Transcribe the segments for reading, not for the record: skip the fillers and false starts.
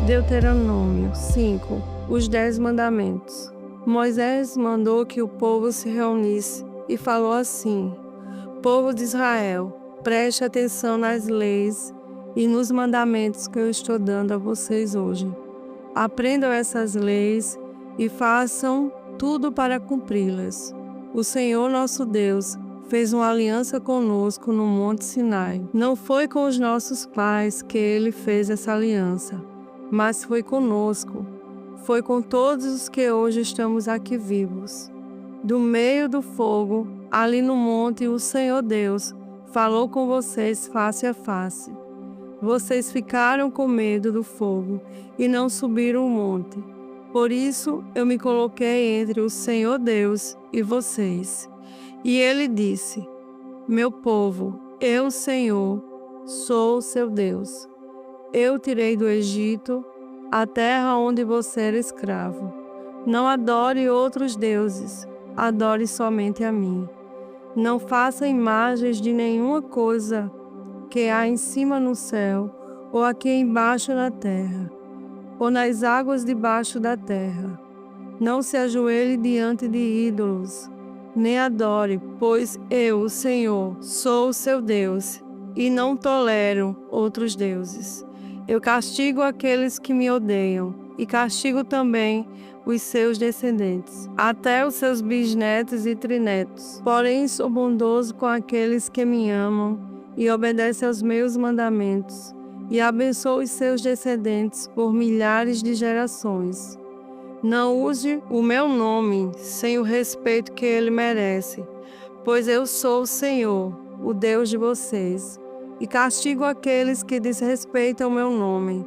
Deuteronômio 5. Os 10 mandamentos. Moisés mandou que o povo se reunisse e falou assim: Povo de Israel, preste atenção nas leis e nos mandamentos que eu estou dando a vocês hoje. Aprendam essas leis e façam tudo para cumpri-las. O Senhor nosso Deus fez uma aliança conosco no Monte Sinai. Não foi com os nossos pais que ele fez essa aliança, mas foi conosco. Foi com todos os que hoje estamos aqui vivos. Do meio do fogo, ali no monte, o Senhor Deus falou com vocês face a face. Vocês ficaram com medo do fogo e não subiram o monte. Por isso, eu me coloquei entre o Senhor Deus e vocês. E ele disse: Meu povo, eu, Senhor, sou o seu Deus. Eu tirei do Egito, a terra onde você era escravo. Não adore outros deuses, adore somente a mim. Não faça imagens de nenhuma coisa que há em cima no céu, ou aqui embaixo na terra, ou nas águas debaixo da terra. Não se ajoelhe diante de ídolos, nem adore, pois eu, o Senhor, sou o seu Deus, e não tolero outros deuses. Eu castigo aqueles que me odeiam, e castigo também os seus descendentes, até os seus bisnetos e trinetos. Porém, sou bondoso com aqueles que me amam e obedecem aos meus mandamentos, e abençoo os seus descendentes por milhares de gerações. Não use o meu nome sem o respeito que ele merece, pois eu sou o Senhor, o Deus de vocês, e castigo aqueles que desrespeitam o meu nome.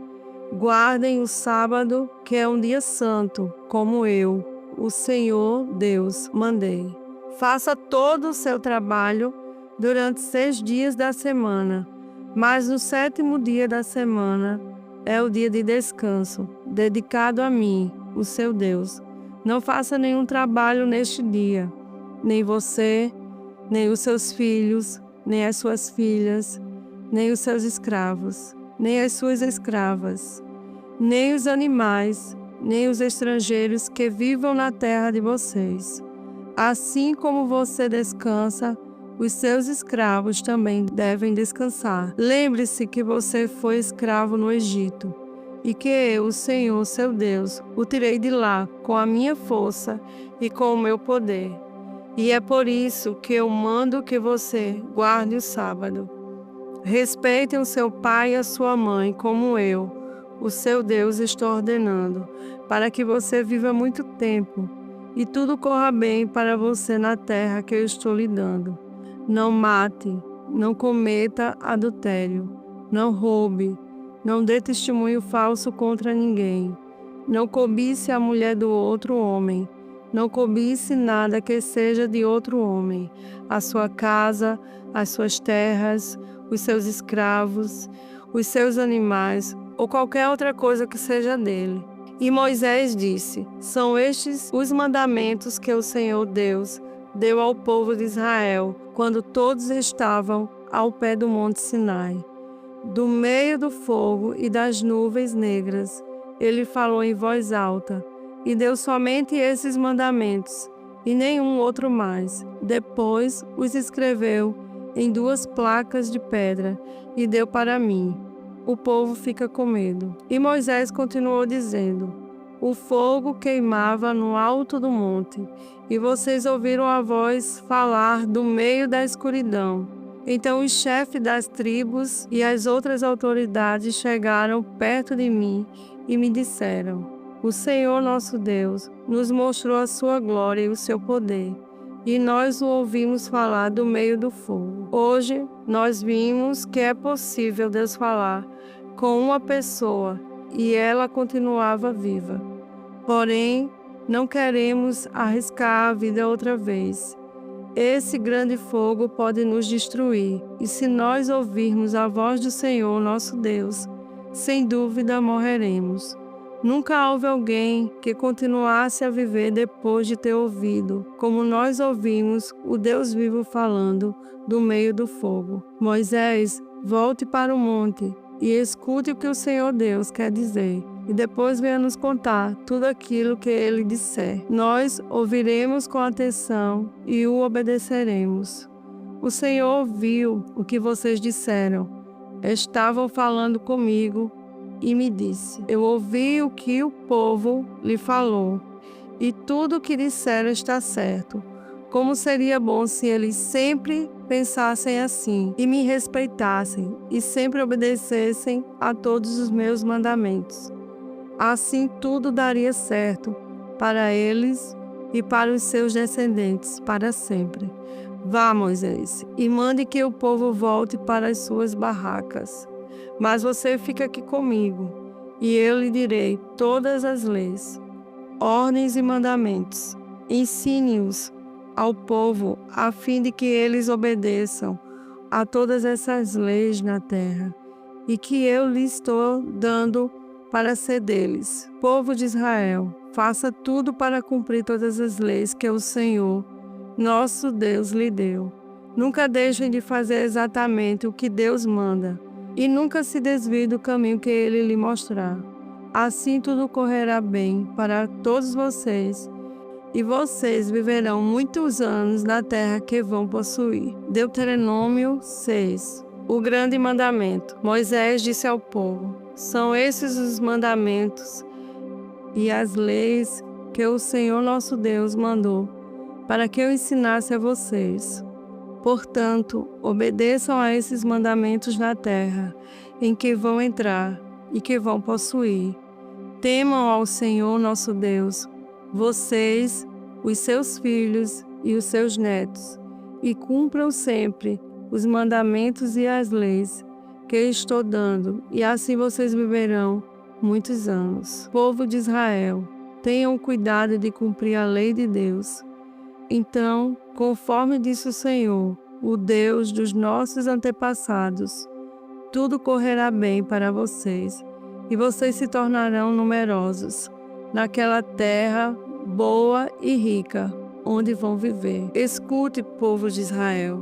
Guardem o sábado, que é um dia santo, como eu, o Senhor Deus, mandei. Faça todo o seu trabalho durante 6 dias da semana, mas no 7º dia da semana é o dia de descanso, dedicado a mim, o seu Deus. Não faça nenhum trabalho neste dia, nem você, nem os seus filhos, nem as suas filhas, nem os seus escravos, nem as suas escravas, nem os animais, nem os estrangeiros que vivam na terra de vocês. Assim como você descansa, os seus escravos também devem descansar. Lembre-se que você foi escravo no Egito, e que eu, o Senhor, seu Deus, o tirei de lá com a minha força e com o meu poder. E é por isso que eu mando que você guarde o sábado. Respeitem o seu pai e a sua mãe, como eu, o seu Deus, estou ordenando, para que você viva muito tempo e tudo corra bem para você na terra que eu estou lhe dando. Não mate, não cometa adultério, não roube, não dê testemunho falso contra ninguém, não cobice a mulher do outro homem, não cobice nada que seja de outro homem, a sua casa, as suas terras, os seus escravos, os seus animais ou qualquer outra coisa que seja dele. E Moisés disse: São estes os mandamentos que o Senhor Deus deu ao povo de Israel quando todos estavam ao pé do Monte Sinai. Do meio do fogo e das nuvens negras, ele falou em voz alta e deu somente esses mandamentos e nenhum outro mais. Depois os escreveu em 2 placas de pedra e deu para mim. O povo fica com medo. E Moisés continuou dizendo: O fogo queimava no alto do monte, e vocês ouviram a voz falar do meio da escuridão. Então os chefes das tribos e as outras autoridades chegaram perto de mim e me disseram: O Senhor nosso Deus nos mostrou a sua glória e o seu poder, e nós o ouvimos falar do meio do fogo. Hoje nós vimos que é possível Deus falar com uma pessoa e ela continuava viva. Porém, não queremos arriscar a vida outra vez. Esse grande fogo pode nos destruir, e se nós ouvirmos a voz do Senhor nosso Deus, sem dúvida morreremos. Nunca houve alguém que continuasse a viver depois de ter ouvido, como nós ouvimos o Deus vivo falando do meio do fogo. Moisés, volte para o monte e escute o que o Senhor Deus quer dizer. e depois venha nos contar tudo aquilo que ele disser. Nós ouviremos com atenção e o obedeceremos. O Senhor ouviu o que vocês disseram. Estavam falando comigo e me disse: eu ouvi o que o povo lhe falou, e tudo o que disseram está certo. Como seria bom se eles sempre pensassem assim e me respeitassem e sempre obedecessem a todos os meus mandamentos. Assim tudo daria certo para eles e para os seus descendentes para sempre. Vá, Moisés, e mande que o povo volte para as suas barracas. Mas você fica aqui comigo, e eu lhe direi todas as leis, ordens e mandamentos. Ensine-os ao povo, a fim de que eles obedeçam a todas essas leis na terra, e que eu lhes estou dando para ser deles. Povo de Israel, faça tudo para cumprir todas as leis que o Senhor, nosso Deus, lhe deu. Nunca deixem de fazer exatamente o que Deus manda, e nunca se desvie do caminho que Ele lhe mostrar. Assim tudo correrá bem para todos vocês, e vocês viverão muitos anos na terra que vão possuir. Deuteronômio 6. O grande mandamento. Moisés disse ao povo: são esses os mandamentos e as leis que o Senhor nosso Deus mandou para que eu ensinasse a vocês. Portanto, obedeçam a esses mandamentos na terra em que vão entrar e que vão possuir. Temam ao Senhor nosso Deus, vocês, os seus filhos e os seus netos, e cumpram sempre os mandamentos e as leis que estou dando, e assim vocês viverão muitos anos. Povo de Israel, tenham cuidado de cumprir a lei de Deus. Então, conforme disse o Senhor, o Deus dos nossos antepassados, tudo correrá bem para vocês, e vocês se tornarão numerosos naquela terra boa e rica, onde vão viver. Escute, povo de Israel,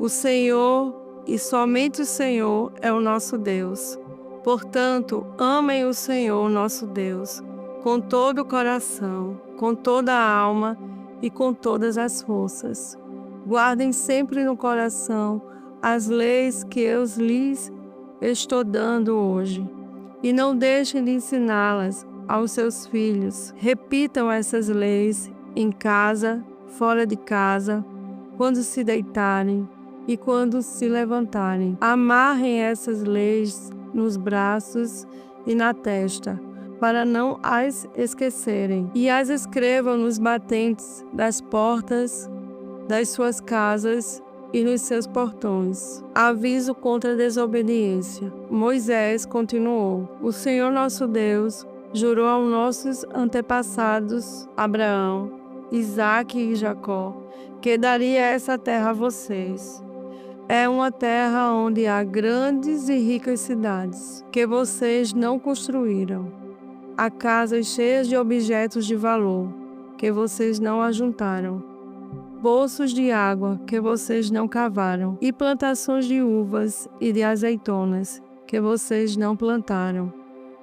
o Senhor e somente o Senhor é o nosso Deus. Portanto, amem o Senhor, nosso Deus, com todo o coração, com toda a alma e com todas as forças. Guardem sempre no coração as leis que eu lhes estou dando hoje, e não deixem de ensiná-las aos seus filhos. Repitam essas leis em casa, fora de casa, quando se deitarem e quando se levantarem. Amarrem essas leis nos braços e na testa, para não as esquecerem, e as escrevam nos batentes das portas das suas casas e nos seus portões. Aviso contra a desobediência. Moisés continuou: o Senhor nosso Deus jurou aos nossos antepassados, Abraão, Isaque e Jacó, que daria essa terra a vocês. É uma terra onde há grandes e ricas cidades, que vocês não construíram. Há casas cheias de objetos de valor, que vocês não ajuntaram. Poços de água, que vocês não cavaram. E plantações de uvas e de azeitonas, que vocês não plantaram.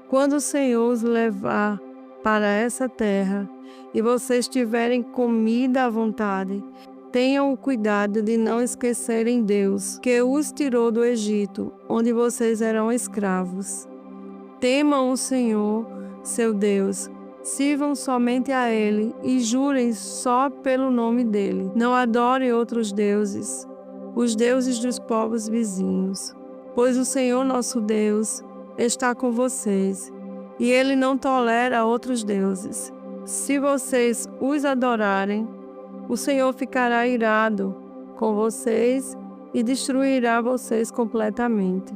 Quando o Senhor os levar para essa terra, e vocês tiverem comida à vontade, tenham o cuidado de não esquecerem Deus, que os tirou do Egito, onde vocês eram escravos. Temam o Senhor, seu Deus, sirvam somente a Ele e jurem só pelo nome dEle. Não adorem outros deuses, os deuses dos povos vizinhos, pois o Senhor nosso Deus está com vocês, e Ele não tolera outros deuses. Se vocês os adorarem, o Senhor ficará irado com vocês e destruirá vocês completamente.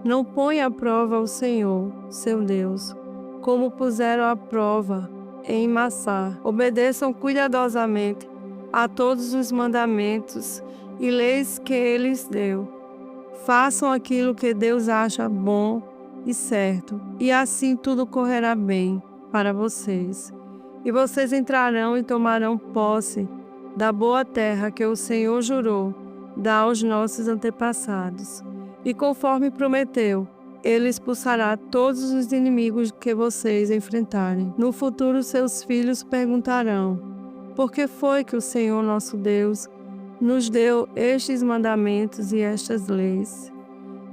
Não ponha à prova o Senhor, seu Deus, como puseram à prova em Massá. Obedeçam cuidadosamente a todos os mandamentos e leis que Ele lhes deu. Façam aquilo que Deus acha bom e certo, e assim tudo correrá bem para vocês. E vocês entrarão e tomarão posse da boa terra que o Senhor jurou dar aos nossos antepassados. E conforme prometeu, Ele expulsará todos os inimigos que vocês enfrentarem. No futuro, seus filhos perguntarão: por que foi que o Senhor nosso Deus nos deu estes mandamentos e estas leis?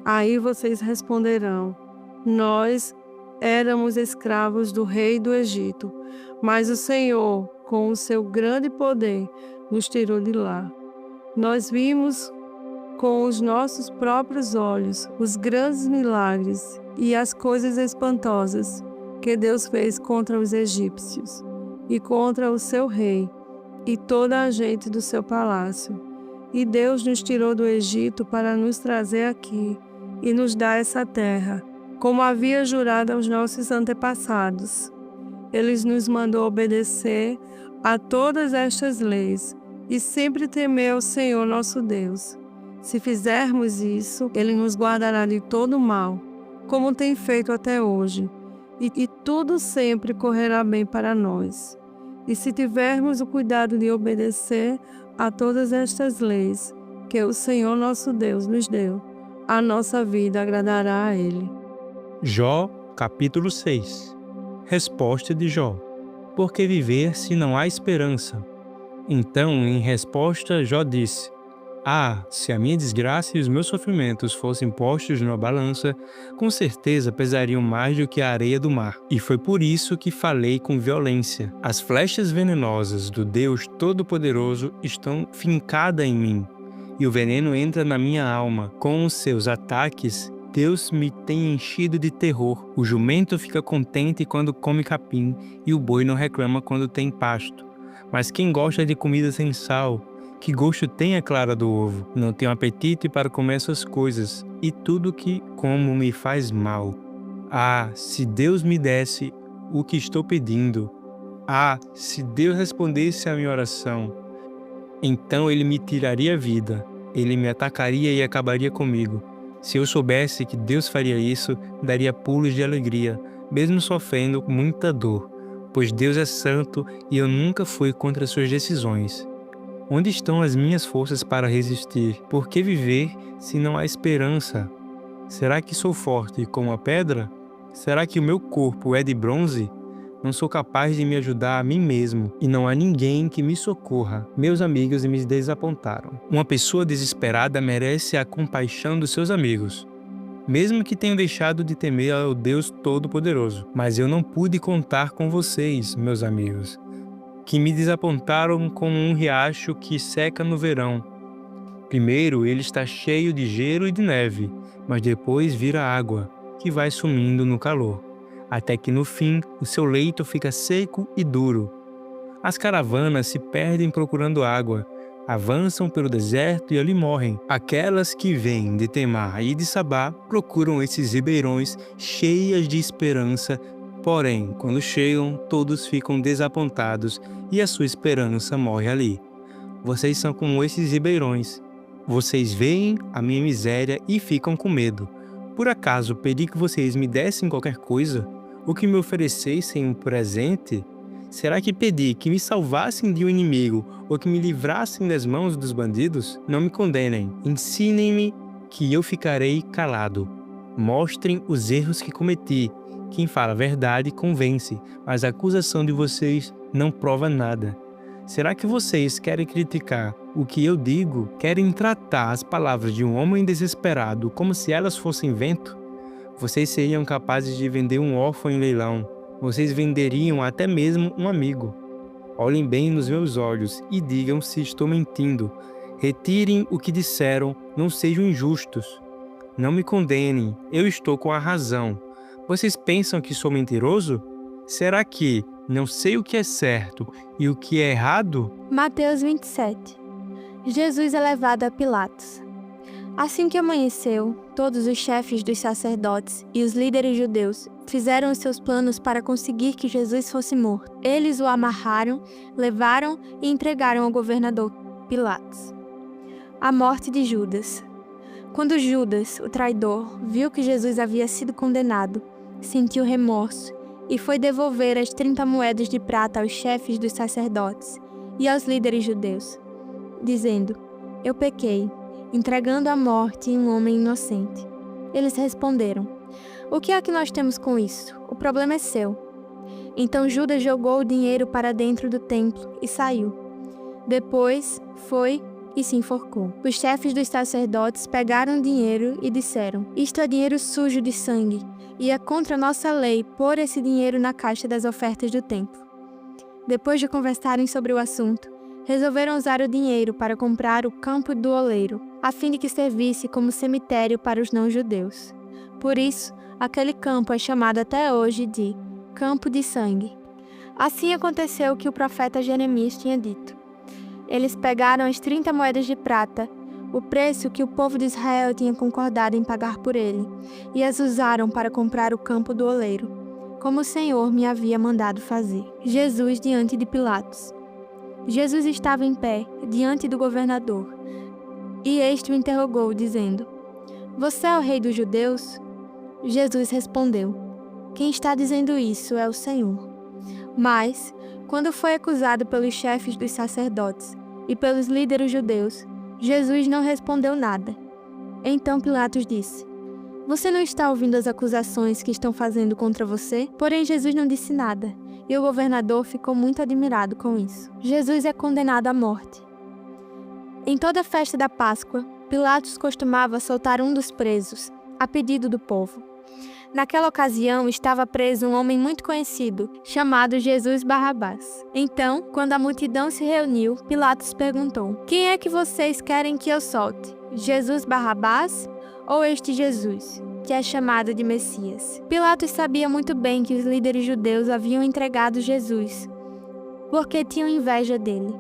Aí vocês responderão: nós éramos escravos do rei do Egito, mas o Senhor, com o seu grande poder, nos tirou de lá. Nós vimos com os nossos próprios olhos os grandes milagres e as coisas espantosas que Deus fez contra os egípcios e contra o seu rei e toda a gente do seu palácio. E Deus nos tirou do Egito para nos trazer aqui e nos dar essa terra, como havia jurado aos nossos antepassados. Ele nos mandou obedecer a todas estas leis e sempre temer ao Senhor nosso Deus. Se fizermos isso, Ele nos guardará de todo mal, como tem feito até hoje, e tudo sempre correrá bem para nós. E se tivermos o cuidado de obedecer a todas estas leis que o Senhor nosso Deus nos deu, a nossa vida agradará a Ele. Jó, capítulo 6. Resposta de Jó: por que viver se não há esperança? Então, em resposta, Jó disse: se a minha desgraça e os meus sofrimentos fossem postos numa balança, com certeza pesariam mais do que a areia do mar. E foi por isso que falei com violência. As flechas venenosas do Deus Todo-Poderoso estão fincadas em mim, e o veneno entra na minha alma. Com os seus ataques, Deus me tem enchido de terror. O jumento fica contente quando come capim, e o boi não reclama quando tem pasto. Mas quem gosta de comida sem sal, que gosto tem a clara do ovo? Não tenho apetite para comer essas coisas, e tudo que como me faz mal. Se Deus me desse o que estou pedindo. Se Deus respondesse à minha oração. Então Ele me tiraria a vida, Ele me atacaria e acabaria comigo. Se eu soubesse que Deus faria isso, daria pulos de alegria, mesmo sofrendo muita dor, pois Deus é santo e eu nunca fui contra suas decisões. Onde estão as minhas forças para resistir? Por que viver se não há esperança? Será que sou forte como a pedra? Será que o meu corpo é de bronze? Não sou capaz de me ajudar a mim mesmo, e não há ninguém que me socorra. Meus amigos me desapontaram. Uma pessoa desesperada merece a compaixão dos seus amigos, mesmo que tenham deixado de temer ao Deus Todo-Poderoso. Mas eu não pude contar com vocês, meus amigos, que me desapontaram como um riacho que seca no verão. Primeiro ele está cheio de gelo e de neve, mas depois vira água, que vai sumindo no calor, até que no fim o seu leito fica seco e duro. As caravanas se perdem procurando água, avançam pelo deserto e ali morrem. Aquelas que vêm de Temar e de Sabá procuram esses ribeirões cheias de esperança. Porém, quando chegam, todos ficam desapontados e a sua esperança morre ali. Vocês são como esses ribeirões. Vocês veem a minha miséria e ficam com medo. Por acaso pedi que vocês me dessem qualquer coisa? Ou que me oferecessem um presente? Será que pedi que me salvassem de um inimigo ou que me livrassem das mãos dos bandidos? Não me condenem. Ensinem-me que eu ficarei calado. Mostrem os erros que cometi. Quem fala a verdade convence, mas a acusação de vocês não prova nada. Será que vocês querem criticar o que eu digo? Querem tratar as palavras de um homem desesperado como se elas fossem vento? Vocês seriam capazes de vender um órfão em leilão. Vocês venderiam até mesmo um amigo. Olhem bem nos meus olhos e digam se estou mentindo. Retirem o que disseram, não sejam injustos. Não me condenem, eu estou com a razão. Vocês pensam que sou mentiroso? Será que não sei o que é certo e o que é errado? Mateus 27. Jesus é levado a Pilatos. Assim que amanheceu, todos os chefes dos sacerdotes e os líderes judeus fizeram os seus planos para conseguir que Jesus fosse morto. Eles o amarraram, levaram e entregaram ao governador Pilatos. A morte de Judas. Quando Judas, o traidor, viu que Jesus havia sido condenado, sentiu remorso e foi devolver as 30 moedas de prata aos chefes dos sacerdotes e aos líderes judeus, dizendo: eu pequei, entregando à morte um homem inocente. Eles responderam: O que é que nós temos com isso? O problema é seu. Então Judas jogou o dinheiro para dentro do templo e saiu. Depois foi e se enforcou. Os chefes dos sacerdotes pegaram o dinheiro e disseram: isto é dinheiro sujo de sangue, e é contra nossa lei pôr esse dinheiro na caixa das ofertas do templo. Depois de conversarem sobre o assunto, resolveram usar o dinheiro para comprar o campo do oleiro, a fim de que servisse como cemitério para os não-judeus. Por isso, aquele campo é chamado até hoje de Campo de Sangue. Assim aconteceu o que o profeta Jeremias tinha dito. Eles pegaram as 30 moedas de prata, o preço que o povo de Israel tinha concordado em pagar por ele, e as usaram para comprar o campo do oleiro, como o Senhor me havia mandado fazer. Jesus diante de Pilatos. Jesus estava em pé, diante do governador, e este o interrogou, dizendo: Você é o rei dos judeus? Jesus respondeu: Quem está dizendo isso é o Senhor. Mas, quando foi acusado pelos chefes dos sacerdotes e pelos líderes judeus, Jesus não respondeu nada. Então Pilatos disse: Você não está ouvindo as acusações que estão fazendo contra você? Porém Jesus não disse nada, e o governador ficou muito admirado com isso. Jesus é condenado à morte. Em toda a festa da Páscoa, Pilatos costumava soltar um dos presos, a pedido do povo. Naquela ocasião estava preso um homem muito conhecido, chamado Jesus Barrabás. Então, quando a multidão se reuniu, Pilatos perguntou: Quem é que vocês querem que eu solte? Jesus Barrabás ou este Jesus, que é chamado de Messias? Pilatos sabia muito bem que os líderes judeus haviam entregado Jesus, porque tinham inveja dele.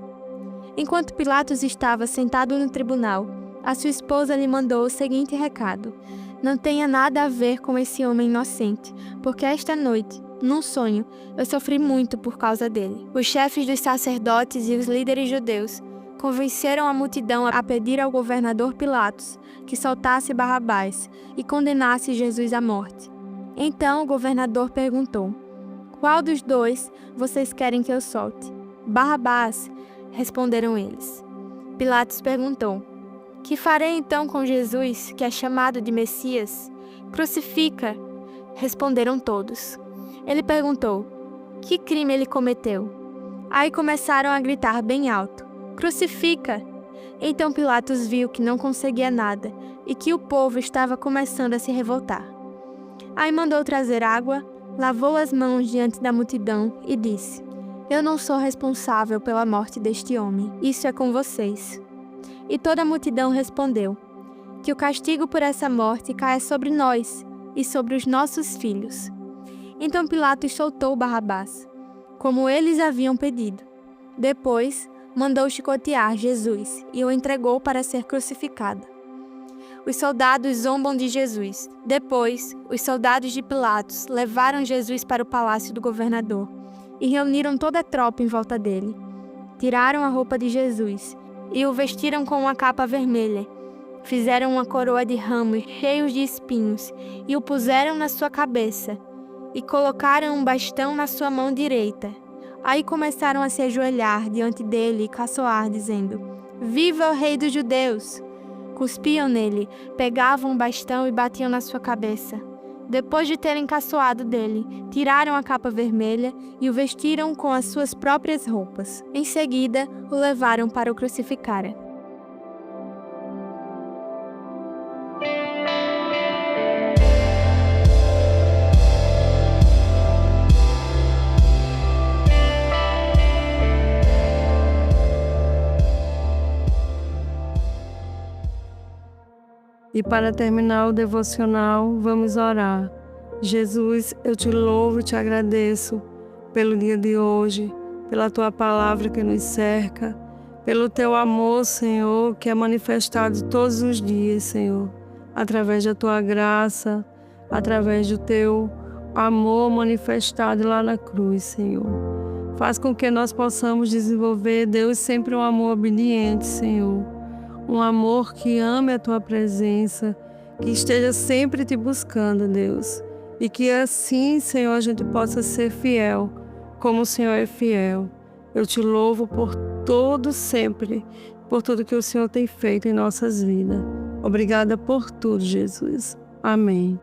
Enquanto Pilatos estava sentado no tribunal, a sua esposa lhe mandou o seguinte recado: Não tenha nada a ver com esse homem inocente, porque esta noite, num sonho, eu sofri muito por causa dele. Os chefes dos sacerdotes e os líderes judeus convenceram a multidão a pedir ao governador Pilatos que soltasse Barrabás e condenasse Jesus à morte. Então o governador perguntou: Qual dos dois vocês querem que eu solte? Barrabás, responderam eles. Pilatos perguntou: Que farei então com Jesus, que é chamado de Messias? Crucifica, responderam todos. Ele perguntou: Que crime ele cometeu? Aí começaram a gritar bem alto: Crucifica! Então Pilatos viu que não conseguia nada e que o povo estava começando a se revoltar. Aí mandou trazer água, lavou as mãos diante da multidão e disse: Eu não sou responsável pela morte deste homem, isso é com vocês. E toda a multidão respondeu: Que o castigo por essa morte caia sobre nós e sobre os nossos filhos. Então Pilatos soltou Barrabás, como eles haviam pedido. Depois, mandou chicotear Jesus e o entregou para ser crucificado. Os soldados zombam de Jesus. Depois, os soldados de Pilatos levaram Jesus para o palácio do governador e reuniram toda a tropa em volta dele. Tiraram a roupa de Jesus e o vestiram com uma capa vermelha. Fizeram uma coroa de ramos cheios de espinhos e o puseram na sua cabeça e colocaram um bastão na sua mão direita. Aí começaram a se ajoelhar diante dele e caçoar, dizendo: Viva o rei dos judeus! Cuspiam nele, pegavam um bastão e batiam na sua cabeça. Depois de terem caçoado dele, tiraram a capa vermelha e o vestiram com as suas próprias roupas. Em seguida, o levaram para o crucificarem. E para terminar o devocional, vamos orar. Jesus, eu te louvo e te agradeço pelo dia de hoje, pela tua palavra que nos cerca, pelo teu amor, Senhor, que é manifestado todos os dias, Senhor, através da tua graça, através do teu amor manifestado lá na cruz, Senhor. Faz com que nós possamos desenvolver, Deus, sempre um amor obediente, Senhor. Um amor que ame a tua presença, que esteja sempre te buscando, Deus. E que assim, Senhor, a gente possa ser fiel, como o Senhor é fiel. Eu te louvo por todo sempre, por tudo que o Senhor tem feito em nossas vidas. Obrigada por tudo, Jesus. Amém.